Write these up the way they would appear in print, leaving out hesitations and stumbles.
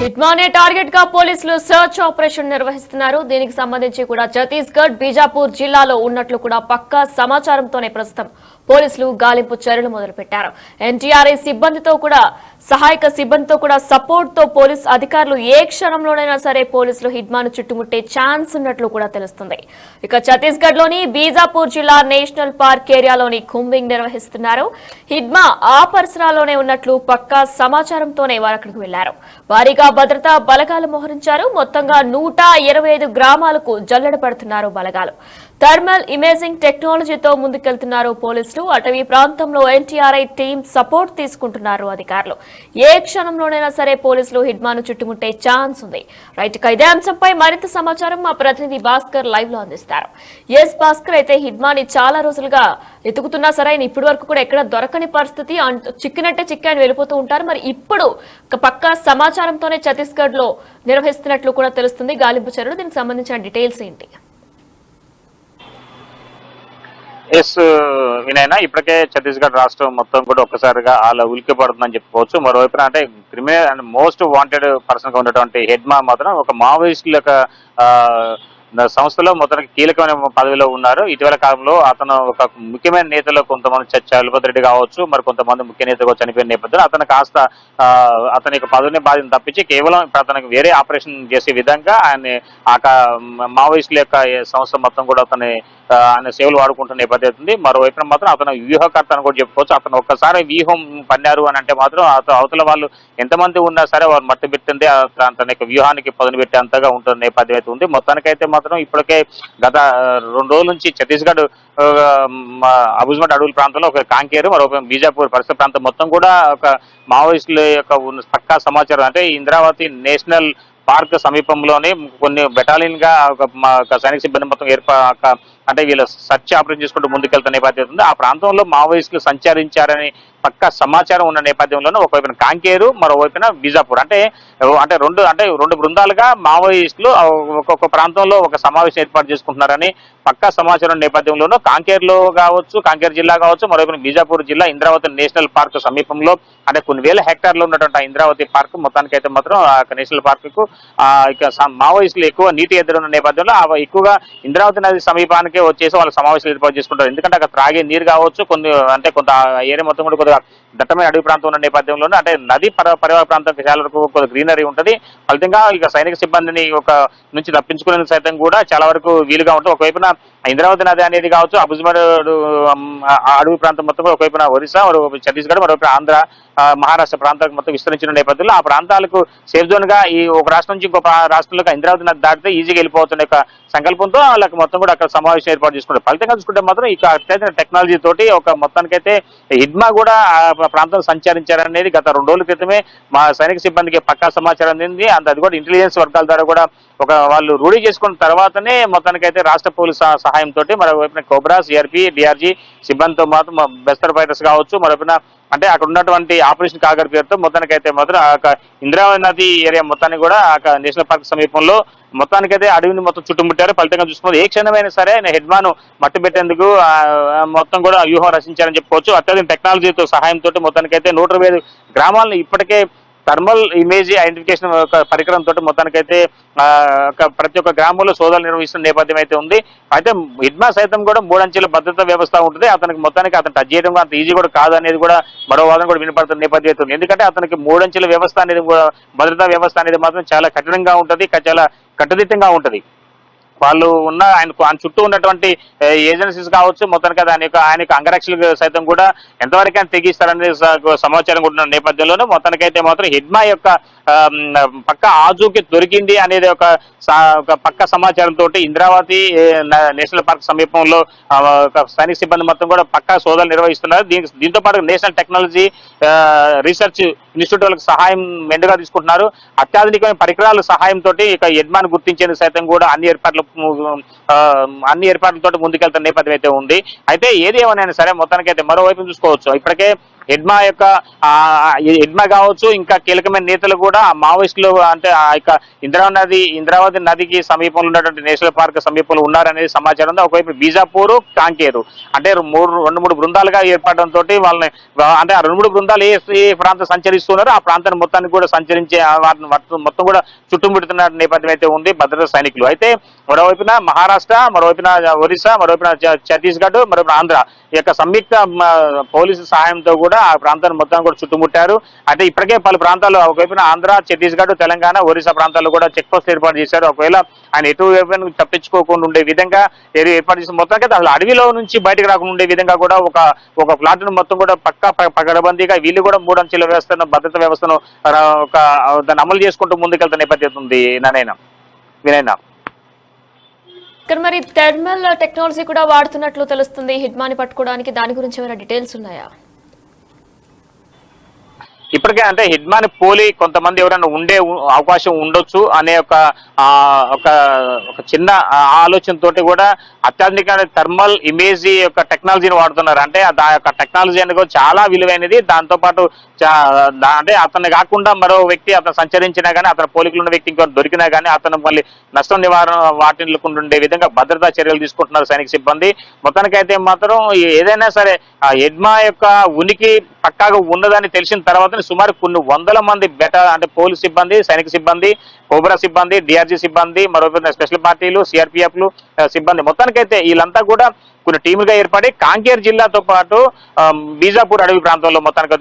హిట్మానే target గా పోలీసులు search operation నిర్వహిస్తున్నారు. దీనికి సంబంధించి కూడా ఛత్తీస్గఢ్, బీజాపూర్ జిల్లాలో ఉన్నట్లు కూడా పక్కా సమాచారంతోనే ప్రస్తుతం పోలీసులు గాలింపు చర్యలు మొదలుపెట్టారు. ఎన్టీఆర్ఐ సిబ్బందితో కూడా సహాయక సిబ్బందితో కూడా సపోర్ట్ తో పోలీసు అధికారులు ఏ క్షణంలోనైనా సరే పోలీసులు హిడ్మాను చుట్టుముట్టే ఛాన్స్ ఉన్నట్లు కూడా తెలుస్తుంది. ఇక ఛత్తీస్గఢ్ లోని బీజాపూర్ జిల్లా నేషనల్ పార్క్ ఏరియాలోని కుంబింగ్ నిర్వహిస్తున్నారు. హిడ్మా ఆ పరిసరాల్లోనే ఉన్నట్లు పక్కా సమాచారంతోనే వారు అక్కడికి వెళ్లారు. భారీగా భద్రతా బలగాలు మోహరించారు. మొత్తంగా 125 గ్రామాలకు జల్లెడ పడుతున్నారు బలగాలు. థర్మల్ ఇమేజింగ్ టెక్నాలజీతో ముందుకెళ్తున్నారు పోలీసులు. అటవీ ప్రాంతంలో ఎన్టీఆర్ఐ టీం సపోర్ట్ తీసుకుంటున్నారు అధికారులు. ఏ క్షణంలోనైనా సరే పోలీసులు హిడ్మాను చుట్టుముట్టే ఛాన్స్ ఉంది. రైట్, ఇదే అంశంపై మరింత సమాచారం మా ప్రతినిధి భాస్కర్ లైవ్ లో అందిస్తారు. ఎస్ భాస్కర్, అయితే హిడ్మాని చాలా రోజులుగా ఎతుకుతున్నా సరే ఇప్పటి వరకు కూడా ఎక్కడ దొరకని పరిస్థితి, చిక్కినట్టే చిక్కాయని వెళ్ళిపోతూ ఉంటారు. మరి ఇప్పుడు పక్కా సమాచారంతోనే ఛత్తీస్గఢ్ లో నిర్వహిస్తున్నట్లు కూడా తెలుస్తుంది గాలింపు చర్యలు. దీనికి సంబంధించిన డీటెయిల్స్ ఏంటి? ఎస్ వినయన, ఇప్పటికే ఛత్తీస్గఢ్ రాష్ట్రం మొత్తం కూడా ఒక్కసారిగా అలా ఉలిక్కి పడుతుందని చెప్పుకోవచ్చు. మరోవైపున అంటే criminal and most wanted person గా ఉన్నటువంటి హెడ్మా మాత్రం ఒక మావోయిస్టుల యొక్క సంస్థలో మొత్తానికి కీలకమైన పదవిలో ఉన్నారు. ఇటీవల కాలంలో అతను ఒక ముఖ్యమైన నేతలో కొంతమంది చలపతి రెడ్డి కావచ్చు, మరి కొంతమంది ముఖ్య నేతగా చనిపోయిన నేపథ్యంలో అతను కాస్త అతని యొక్క పదవిని బాధ్యత తప్పించి కేవలం అతనికి వేరే ఆపరేషన్ చేసే విధంగా ఆయన మావోయిస్టుల యొక్క సంస్థ మొత్తం కూడా ఆయన సేవలు వాడుకుంటున్న నేపథ్యం ఉంది. మరోవైపున మాత్రం అతను వ్యూహకర్త అని కూడా చెప్పుకోవచ్చు. అతను ఒక్కసారి వ్యూహం పన్నారు అని అంటే మాత్రం అవతల వాళ్ళు ఎంతమంది ఉన్నా సరే వారు మట్టి పెట్టింది తన యొక్క వ్యూహానికి పదును పెట్టే అంతగా ఉంటున్న నేపథ్యం అయితే ఉంది. మొత్తానికైతే మాత్రం ఇప్పటికే గత 2 రోజుల నుంచి ఛత్తీస్గఢ్ అబుజ్మట్ అడవుల ప్రాంతంలో ఒక కాంకేరు, మరొక బీజాపూర్ పరిసర ప్రాంతం మొత్తం కూడా ఒక మావోయిస్టుల యొక్క పక్కా సమాచారం అంటే ఇంద్రావతి నేషనల్ పార్క్ సమీపంలోనే కొన్ని బెటాలియన్ గా ఒక సైనిక సిబ్బంది మొత్తం అంటే వీళ్ళు సర్చ్ ఆపరేషన్ చేసుకుంటూ ముందుకెళ్తున్న నేపథ్యం ఉంది. ఆ ప్రాంతంలో మావోయిస్టులు సంచరించారని పక్కా సమాచారం ఉన్న నేపథ్యంలోనే ఒకవైపున కాంకేరు, మరోవైపున బీజాపూర్ అంటే రెండు బృందాలుగా మావోయిస్టులు ఒక్కొక్క ప్రాంతంలో ఒక సమావేశం ఏర్పాటు చేసుకుంటున్నారని పక్కా సమాచారం నేపథ్యంలోనూ కాంకేరులో కావచ్చు, కాంకేరు జిల్లా కావచ్చు, మరోవైపున బీజాపూర్ జిల్లా ఇంద్రావతి నేషనల్ పార్క్ సమీపంలో అంటే కొన్ని వేల హెక్టార్లు ఉన్నటువంటి ఇంద్రావతి పార్క్ మొత్తానికైతే మాత్రం ఆ నేషనల్ పార్క్ కు ఇక మావోయిస్టులు ఎక్కువ నీటి ఎదురున్న నేపథ్యంలో ఎక్కువగా ఇంద్రావతి నది సమీపానికి వచ్చేసి వాళ్ళు సమావేశాలు ఏర్పాటు చేసుకుంటారు. ఎందుకంటే అక్కడ త్రాగే నీరు కావచ్చు, కొంత ఏరియా మొత్తం కూడా కొద్దిగా దట్టమైన అడవి ప్రాంతం ఉన్న నేపథ్యంలోనే అంటే నది పరివాహ ప్రాంతం చాలా వరకు కొద్దిగా గ్రీనరీ ఉంటుంది. ఫలితంగా ఇక సైనిక సిబ్బందిని నుంచి తప్పించుకునే సైతం కూడా చాలా వరకు వీలుగా ఉంటుంది. ఒకవైపున ఇంద్రావతి నది అనేది కావచ్చు, అబుజ్మడ్ అడవి ప్రాంతం మొత్తం ఒకవైపున ఒరిస్సా, ఛత్తీస్గఢ్, మరొక ఆంధ్ర, మహారాష్ట్ర ప్రాంతాలకు మొత్తం విస్తరించిన నేపథ్యంలో ఆ ప్రాంతాలకు సేఫ్ జోన్ గా ఈ ఒక రాష్ట్రం నుంచి ఇంకొక రాష్ట్రంలో ఇంద్రావతి నది దాటితే ఈజీగా వెళ్ళిపోతున్న యొక్క సంకల్పంతో వాళ్ళకి మొత్తం కూడా అక్కడ సమావేశం ఏర్పాటు చేసుకుంటారు. ఫలితంగా చూసుకుంటే మాత్రం ఇక అత్యధిక టెక్నాలజీ తోటి ఒక మొత్తానికైతే హిడ్మా కూడా ఆ ప్రాంతం సంచరించారనేది గత 2 రోజుల క్రితమే మా సైనిక సిబ్బందికి పక్కా సమాచారం అందింది. అది కూడా ఇంటెలిజెన్స్ వర్గాల ద్వారా కూడా వాళ్ళు రూఢీ చేసుకున్న తర్వాతనే మొత్తానికైతే రాష్ట్ర పోలీసు సహాయంతో మరోవైపున కోబ్రా, సిఆర్పి, డిఆర్జీ సిబ్బందితో మాత్రం బెస్తర్ ఫైటర్స్ కావచ్చు, మరోవైపున అంటే అక్కడ ఉన్నటువంటి ఆపరేషన్ కాగర్ పేరుతో మొత్తానికైతే మాత్రం ఇంద్రావతి నది ఏరియా మొత్తాన్ని కూడా నేషనల్ పార్క్ సమీపంలో మొత్తానికైతే అడవిని మొత్తం చుట్టుముట్టారు. ఫలితంగా చూసుకున్నది ఏ క్షణమైనా సరే హెడ్మాను మట్టు పెట్టేందుకు మొత్తం కూడా వ్యూహం రచించారని చెప్పుకోవచ్చు. అత్యధిక టెక్నాలజీతో సహాయంతో మొత్తానికైతే 125 గ్రామాలను ఇప్పటికే థర్మల్ ఇమేజ్ ఐడెంటిఫికేషన్ పరికరంతో మొత్తానికైతే ప్రతి ఒక్క గ్రామంలో సోదాలు నిర్వహిస్తున్న నేపథ్యం అయితే ఉంది. అయితే హిడ్మా సైతం కూడా 3 అంచెల భద్రతా వ్యవస్థ ఉంటుంది. అతనికి మొత్తానికి అతను టచ్ చేయడం అంత ఈజీ కూడా కాదు అనేది కూడా మరో వాదన కూడా వినపడుతున్న నేపథ్యం అయితే ఉంది. ఎందుకంటే అతనికి 3 అంచెల వ్యవస్థ అనేది భద్రతా వ్యవస్థ అనేది మాత్రం చాలా కఠినంగా ఉంటుంది, చాలా కట్టుదిట్టంగా ఉంటుంది. వాళ్ళు ఆయన చుట్టూ ఉన్నటువంటి ఏజెన్సీస్ కావచ్చు, మొత్తానికి ఆయన యొక్క అంగరక్షలకు సైతం కూడా ఎంతవరకు ఆయన తెగిస్తారనే సమాచారం కూడా నేపథ్యంలోనే మొత్తానికైతే మాత్రం హిడ్మా యొక్క పక్క ఆజూకి దొరికింది అనేది ఒక పక్క సమాచారంతో ఇంద్రావతి నేషనల్ పార్క్ సమీపంలో సైనిక సిబ్బంది మొత్తం కూడా పక్కా సోదాలు నిర్వహిస్తున్నారు. దీంతో పాటు నేషనల్ టెక్నాలజీ రీసెర్చ్ ఇన్స్టిట్యూట్ వాళ్ళకి సహాయం మెండుగా తీసుకుంటున్నారు. అత్యాధునికమైన పరికరాల సహాయంతో ఇక హిడ్మాను గుర్తించేందుకు సైతం కూడా అన్ని ఏర్పాట్లతో ముందుకెళ్తున్న నేపథ్యం అయితే ఉంది. అయితే ఏది ఏమైనా సరే మొత్తానికైతే మరోవైపు చూసుకోవచ్చు, ఇప్పటికే హెడ్మా యొక్క హెడ్మా కావచ్చు, ఇంకా కీలకమైన నేతలు కూడా ఆ మావోయిస్టులు అంటే ఆ యొక్క ఇంద్రావతి నదికి సమీపంలో ఉన్నటువంటి నేషనల్ పార్క్ సమీపంలో ఉన్నారనేది సమాచారం ఉంది. ఒకవైపు బీజాపూర్, కాంకేరు అంటే రెండు మూడు బృందాలుగా ఏర్పడడంతో వాళ్ళని అంటే ఆ 2-3 బృందాలు ఏ ప్రాంతం సంచరిస్తున్నారో ఆ ప్రాంతాన్ని మొత్తానికి కూడా సంచరించే వాటిని మొత్తం కూడా చుట్టుముడుతున్న నేపథ్యం అయితే ఉంది భద్రతా సైనికులు. అయితే మరోవైపున మహారాష్ట్ర, మరోవైపున ఒరిస్సా, మరోవైపున ఛత్తీస్గఢ్, మరోవైపున ఆంధ్ర ఈ యొక్క సంయుక్త పోలీసు సహాయంతో కూడా ఆ ప్రాంతాన్ని మొత్తం కూడా చుట్టుముట్టారు. అయితే ఇప్పటికే పలు ప్రాంతాల్లో ఒకవైపున ఆంధ్ర, ఛత్తీస్గఢ్, తెలంగాణ, ఒరిస్సా ప్రాంతాల్లో కూడా చెక్ పోస్ట్ ఏర్పాటు చేశారు. ఒకవేళ ఆయన ఎటువైపు తప్పించుకోకుండా ఉండే విధంగా ఏర్పాటు చేసిన మొత్తానికి అసలు అడవిలో నుంచి బయటకు రాకుండా ఉండే విధంగా కూడా ఒక ప్లాట్ను మొత్తం కూడా పకడ్బందీగా వీళ్ళు కూడా 3 అంచెల వ్యవస్థను, భద్రతా వ్యవస్థను దాన్ని అమలు చేసుకుంటూ ముందుకెళ్తున్న నేపథ్యం ఉంది. వినయనా ఇక్కడ మరి థర్మల్ టెక్నాలజీ కూడా వాడుతున్నట్లు తెలుస్తుంది హిడ్మాని పట్టుకోవడానికి. దాని గురించి ఏమైనా డీటెయిల్స్ ఉన్నాయా? ఇప్పటికే అంటే హిడ్మాని పోలి కొంతమంది ఎవరైనా ఉండే అవకాశం ఉండొచ్చు అనే ఒక చిన్న ఆలోచనతోటి కూడా అత్యాధునిక థర్మల్ ఇమేజ్ యొక్క టెక్నాలజీని వాడుతున్నారు. అంటే ఆ యొక్క టెక్నాలజీ అనేది చాలా విలువైనది. దాంతో పాటు అంటే అతన్ని కాకుండా మరో వ్యక్తి అతను సంచరించినా కానీ, అతని పోలికలు ఉన్న వ్యక్తి ఇంకో దొరికినా కానీ అతను మళ్ళీ నష్టం నివారణ వాటిల్లుకుండా ఉండే విధంగా భద్రతా చర్యలు తీసుకుంటున్నారు సైనిక సిబ్బంది. మొత్తానికైతే మాత్రం ఏదైనా సరే ఆ హెడ్మా యొక్క ఉనికి పక్కాగా ఉన్నదని తెలిసిన తర్వాత సుమారు కొన్ని వందల మంది అంటే పోలీస్ సిబ్బంది, సైనిక సిబ్బంది, కోబ్రా సిబ్బంది, డిఆర్జీ సిబ్బంది, మరోవైపు స్పెషల్ పార్టీలు, సిఆర్పిఎఫ్లు సిబ్బంది మొత్తానికైతే వీళ్ళంతా కూడా కొన్ని టీములుగా ఏర్పడి కాంకేర్ జిల్లాతో పాటు బీజాపూర్ అడవి ప్రాంతంలో మొత్తానికి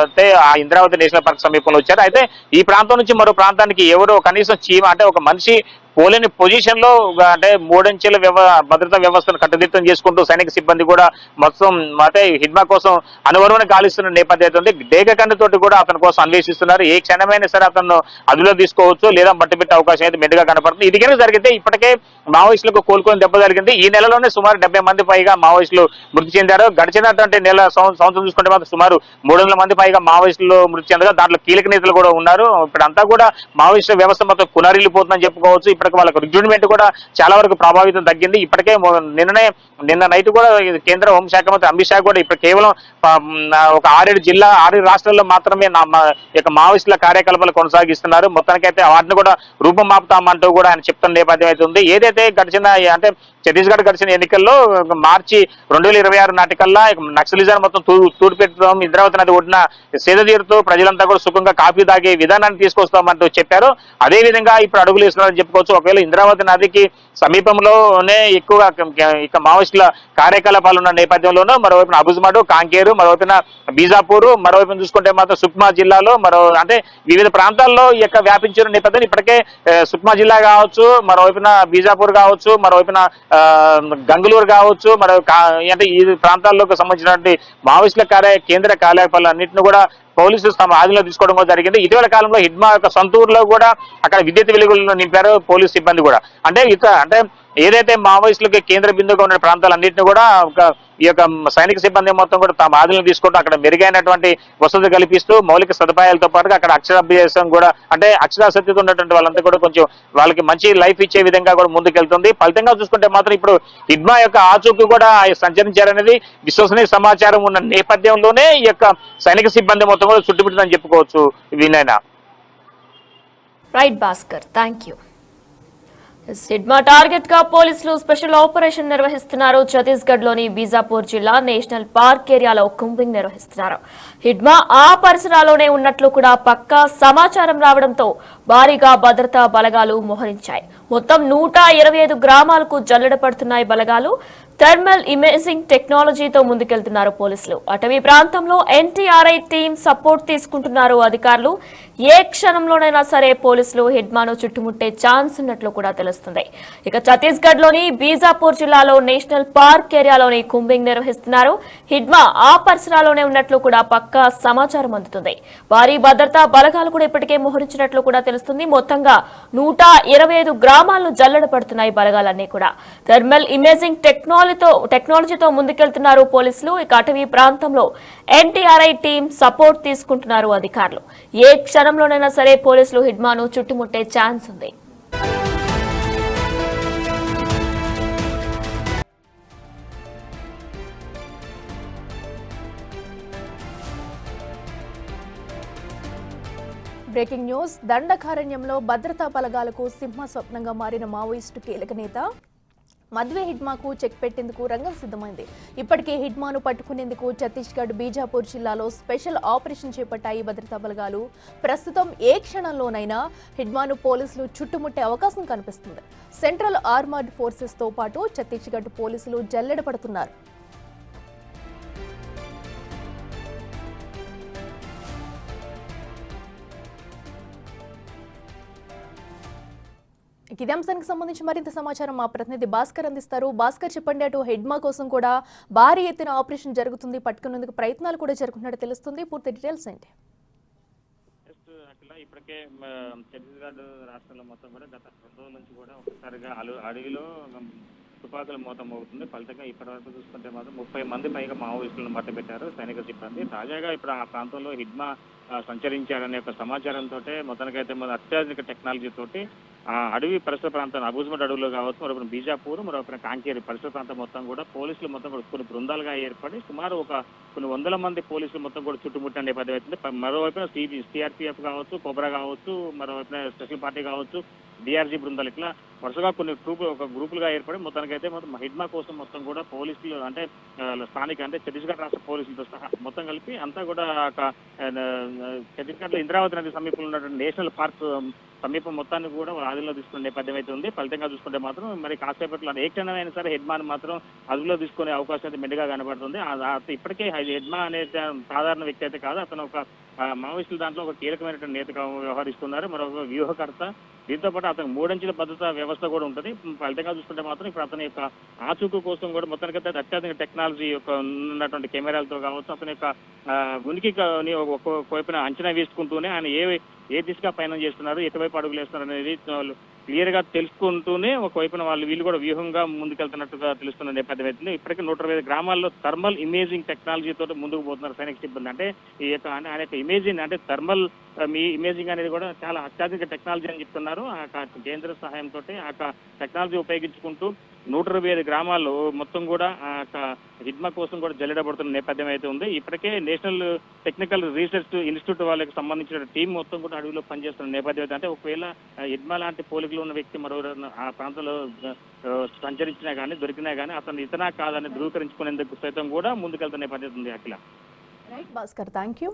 అయితే ఆ ఇంద్రావతి నేషనల్ పార్క్ సమీపంలో వచ్చారు. అయితే ఈ ప్రాంతం నుంచి మరో ప్రాంతానికి ఎవరో కనీసం అంటే ఒక మనిషి పోలేని పొజిషన్ లో అంటే 3 అంచెల భద్రతా వ్యవస్థను కట్టుదిట్టం చేసుకుంటూ సైనిక సిబ్బంది కూడా మొత్తం అయితే హిడ్మా కోసం అనువరణ గాలిస్తున్న నేపథ్యం ఉంది. డేగకండతోటి కూడా అతని కోసం అన్వేషిస్తున్నారు. ఏ క్షణమైనా సరే అతను అదులో తీసుకోవచ్చు లేదా మట్టిపెట్టే అవకాశం అయితే మెండుగా కనపడుతుంది. ఇది కనుక జరిగితే ఇప్పటికే మావోయిస్టులకు కోలుకొని దెబ్బ జరిగింది. ఈ నెలలోనే సుమారు 70 మంది పైగా మావోయిస్టులు మృతి చెందారు. గడిచినటువంటి సంవత్సరం చూసుకుంటే మాత్రం సుమారు 300 మంది పైగా మావోయిస్టులు మృతి చెందగా దాంట్లో కీలక నేతలు కూడా ఉన్నారు. ఇప్పుడంతా కూడా మావోయిస్టు వ్యవస్థ మొత్తం కునరిల్లిపోతుందని చెప్పుకోవచ్చు. ఇప్పటికి వాళ్ళకి రిక్రూట్మెంట్ కూడా చాలా వరకు ప్రభావితం తగ్గింది. ఇప్పటికే నిన్న నైట్ కూడా కేంద్ర హోంశాఖ మంత్రి అమిత్ షా కూడా ఇప్పుడు కేవలం ఒక 6 రాష్ట్రాల్లో మాత్రమే మావోయిస్టుల కార్యకలాపాలు కొనసాగిస్తున్నారు. మొత్తానికైతే వాటిని కూడా రూపం మాపుతామంటూ కూడా ఆయన చెప్తున్న నేపథ్యం అయితే ఉంది. ఏదైతే గడిచిన అంటే ఛత్తీస్గఢ్ గడిచిన ఎన్నికల్లో మార్చి 2026 నాటికల్లా నక్సలిజాన్ని మొత్తం తూడిపెట్టడం, ఇంద్రావతి నది ఒడ్డున సేద తీరుతూ ప్రజలంతా కూడా సుఖంగా కాఫీ తాగే విధానాన్ని తీసుకొస్తామంటూ చెప్పారు. అదే విధంగా ఇప్పుడు అడుగులు వేస్తున్నారని చెప్పుకోవచ్చు. ఒకవేళ ఇంద్రావతి నదికి సమీపంలోనే ఎక్కువగా ఇక మావోయిస్టుల కార్యకలాపాలు ఉన్న నేపథ్యంలోనూ మరోవైపున అబుజ్మాడు, కాంకేరు, మరోవైపున బీజాపూర్, మరోవైపున చూసుకుంటే మాత్రం సుక్మా జిల్లాలో అంటే వివిధ ప్రాంతాల్లో ఈ యొక్క వ్యాపించిన నేపథ్యం ఇప్పటికే సుక్మా జిల్లా కావచ్చు, మరోవైపున బీజాపూర్ కావచ్చు, మరోవైపున గంగులూరు కావచ్చు, అంటే ఈ ప్రాంతాల్లోకి సంబంధించినటువంటి మావోయిస్టుల కేంద్ర కార్యకలాపాలు అన్నింటినీ కూడా పోలీసులు తమ ఆధీనంలో తీసుకోవడం కూడా జరిగింది. ఇటీవల కాలంలో హిడ్మా యొక్క సొంత ఊరులో కూడా అక్కడ విద్యుత్ వెలుగులను నింపారు పోలీసు సిబ్బంది కూడా. అంటే ఏదైతే మావోయిస్టులకి కేంద్ర బిందువుగా ఉన్న ప్రాంతాలన్నింటినీ కూడా ఈ యొక్క సైనిక సిబ్బంది మొత్తం కూడా తమ ఆధీనంలో తీసుకుంటూ అక్కడ మెరుగైనటువంటి వసతులు కల్పిస్తూ మౌలిక సదుపాయాలతో పాటుగా అక్కడ అక్షరాభ్యాసం కూడా అంటే అక్షరాస్యతతో ఉన్నటువంటి వాళ్ళంతా కూడా కొంచెం వాళ్ళకి మంచి లైఫ్ ఇచ్చే విధంగా కూడా ముందుకెళ్తుంది. ఫలితంగా చూసుకుంటే మాత్రం ఇప్పుడు హిడ్మా యొక్క ఆచూకీ కూడా సంచరించారనేది విశ్వసనీయ సమాచారం ఉన్న నేపథ్యంలోనే ఈ యొక్క సైనిక సిబ్బంది మొత్తం కూడా చుట్టుముట్టిందని చెప్పుకోవచ్చు. వినయనా. Right Bhaskar, thank you. Hidma target గా పోలీసులు స్పెషల్ ఆపరేషన్ నిర్వహిస్తున్నారు. ఛత్తీస్గఢ్ లోని బీజాపూర్ జిల్లా నేషనల్ పార్క్ ఏరియాలో కుంబింగ్ నిర్వహిస్తున్నారు. హిడ్మా ఆ పరిసరాల్లోనే ఉన్నట్లు కూడా పక్కా సమాచారం రావడంతో భారీగా భద్రతా బలగాలు మోహరించాయి. మొత్తం 125 గ్రామాలకు జల్లెడ పడుతున్నాయి బలగాలు. థర్మల్ ఇమేజింగ్ టెక్నాలజీతో ముందుకెళ్తున్నారు పోలీసులు. అటవీ ప్రాంతంలో ఎన్టీఆర్ఐ టీం సపోర్ట్ తీసుకుంటున్నారు అధికారులు. ఏ క్షణంలోనైనా సరే పోలీసులు హిడ్మాను చుట్టుముట్టే ఛాన్స్ ఉన్నట్లు కూడా తెలుస్తుంది. ఇక ఛత్తీస్గఢ్ లోని బీజాపూర్ జిల్లాలో నేషనల్ పార్క్ ఏరియాలోని కుంబింగ్ నిర్వహిస్తున్నారు. హిడ్మా ఆ పరిసరాల్లోనే ఉన్నట్లు కూడా పక్కా సమాచారం అందుతుంది. భారీ భద్రతా బలగాలు కూడా ఇప్పటికే మోహరించినట్లు కూడా తెలుస్తుంది. మొత్తంగా 125 గ్రామాలను జల్లెడ పడుతున్నాయి బలగాలన్నీ కూడా. థర్మల్ ఇమేజింగ్ టెక్నాలజీతో ముందుకెళ్తున్నారు పోలీసులు. ఇక అటవీ ప్రాంతంలో ఎన్టీఆర్ఐ టీం సపోర్ట్ తీసుకుంటున్నారు అధికారులు. ఏ క్షణంలోనైనా సరే పోలీసులు హిడ్మాను చుట్టుముట్టే ఛాన్స్ ఉంది. Breaking news. దండకారణ్యంలో భద్రతా బలగాలకు సింహ స్వప్నంగా మారిన మావోయిస్టు కీలక నేత మద్వే హిడ్మాకు చెక్ పెట్టేందుకు రంగం సిద్ధమైంది. ఇప్పటికే హిడ్మాను పట్టుకునేందుకు ఛత్తీస్గఢ్, బీజాపూర్ జిల్లాలో స్పెషల్ ఆపరేషన్ చేపట్టాయి భద్రతా బలగాలు. ప్రస్తుతం ఏ క్షణంలోనైనా హిడ్మాను పోలీసులు చుట్టుముట్టే అవకాశం కనిపిస్తుంది. సెంట్రల్ ఆర్మర్డ్ ఫోర్సెస్ తో పాటు ఛత్తీస్గఢ్ పోలీసులు జల్లెడ పడుతున్నారు. ఇదే అంశానికి సంబంధించి మరింత సమాచారం మా ప్రతినిధి భాస్కర్ అందిస్తారు. భాస్కర్, చెప్పండి, అటు హెడ్మా కోసం కూడా భారీ ఎత్తున ఆపరేషన్ జరుగుతుంది, పట్టుకునేందుకు ప్రయత్నాలు కూడా జరుగుతున్నట్టు తెలుస్తుంది. పూర్తి డీటెయిల్స్ ఏంటి? ఇప్పటికే ఛత్తీస్గఢ్ రాష్ట్రంలో మొత్తం కూడా గత 2 రోజుల నుంచి కూడా ఒకసారిగా అడవిలో తుపాకుల మోతం మోగుతుంది. ఫలితంగా ఇప్పటి వరకు చూసుకుంటే మాత్రం 30 మంది పైగా మావోయిస్టులను మట్టబెట్టారు సైనిక సిబ్బంది. తాజాగా ఇప్పుడు ఆ ప్రాంతంలో హిడ్మా సంచరించారనే ఒక సమాచారంతో మొత్తానికైతే అత్యాధునిక టెక్నాలజీ తోటి ఆ అడవి పరిసర ప్రాంతం అబూజ్మట్ అడవుల్లో కావచ్చు, మరొక బీజాపూర్, మరొక కాంకేరి పరిసర ప్రాంతం మొత్తం కూడా పోలీసులు మొత్తం కూడా కొన్ని బృందాలుగా ఏర్పడి సుమారు కొన్ని వందల మంది పోలీసులు మొత్తం కూడా చుట్టుముట్టిన నేపథ్యం అవుతుంది. మరోవైపున సిఆర్పీఎఫ్ కావచ్చు, కోబ్రా కావచ్చు, మరోవైపున స్పెషల్ పార్టీ కావచ్చు, డిఆర్జీ బృందాలు ఇట్లా వరుసగా కొన్ని గ్రూపులుగా ఏర్పడి మొత్తానికైతే మొత్తం హిడ్మా కోసం మొత్తం కూడా పోలీసులు అంటే స్థానిక అంటే ఛత్తీస్గఢ్ రాష్ట్ర పోలీసులతో సహా మొత్తం కలిపి అంతా కూడా ఛత్తీస్గఢ్ లో ఇంద్రావతి నది సమీపంలో ఉన్నటువంటి నేషనల్ పార్క్ సమీపం మొత్తాన్ని కూడా ఆధులో తీసుకునే నేపథ్యం అయితే ఉంది. ఫలితంగా చూసుకుంటే మాత్రం మరి కాసేపట్లో ఏ క్షణమైనా సరే హెడ్మాన్ మాత్రం అదుపులో తీసుకునే అవకాశం అయితే మెండుగా కనబడుతుంది. ఇప్పటికే హెడ్మా అనే సాధారణ వ్యక్తి అయితే కాదు, అతను ఒక మావోయిస్టుల దాంట్లో ఒక కీలకమైనటువంటి నేతగా వ్యవహరిస్తున్నారు, మరొక వ్యూహకర్త. దీంతో పాటు అతనికి 3 అంచెల భద్రతా వ్యవస్థ కూడా ఉంటుంది. ఫలితంగా చూసుకుంటే మాత్రం ఇప్పుడు అతని యొక్క ఆచూకు కోసం కూడా మొత్తానికైతే అత్యాధునిక టెక్నాలజీ యొక్క ఉన్నటువంటి కెమెరాలతో కావచ్చు, అతని యొక్క ఉనికి ఒకవైపున అంచనా వేసుకుంటూనే ఆయన ఏ దిశగా పయనం చేస్తున్నారు, ఎటువైపు అడుగులు వేస్తున్నారు అనేది క్లియర్ గా తెలుసుకుంటూనే ఒకవైపున వీళ్ళు కూడా వ్యూహంగా ముందుకెళ్తున్నట్టుగా తెలుస్తున్న నేపథ్యం అవుతుంది. ఇప్పటికే 125 గ్రామాల్లో థర్మల్ ఇమేజింగ్ టెక్నాలజీ తోటి ముందుకు పోతున్నారు సైనిక సిబ్బంది. అంటే ఈ యొక్క ఆయన యొక్క ఇమేజింగ్ అంటే థర్మల్ ఇమేజింగ్ అనేది కూడా చాలా అత్యాధునిక టెక్నాలజీ అని చెప్తున్నారు. ఆ కేంద్ర సహాయంతో ఆ టెక్నాలజీ ఉపయోగించుకుంటూ 125 గ్రామాల్లో మొత్తం కూడా హిడ్మా కోసం కూడా జల్లెడబడుతున్న నేపథ్యం అయితే ఉంది. ఇప్పటికే నేషనల్ టెక్నికల్ రీసెర్చ్ ఇన్స్టిట్యూట్ వాళ్ళకి సంబంధించిన టీం మొత్తం కూడా అడవిలో పనిచేస్తున్న నేపథ్యం అయితే అంటే ఒకవేళ హిడ్మా లాంటి పోలికలు ఉన్న వ్యక్తి మరో ఆ ప్రాంతంలో సంచరించినా కానీ దొరికినా కానీ అతను ఇతనా కాదని ధృవీకరించుకునేందుకు సైతం కూడా ముందుకెళ్తున్న నేపథ్యం ఉంది. Akhila. Right Bhaskar, thank you.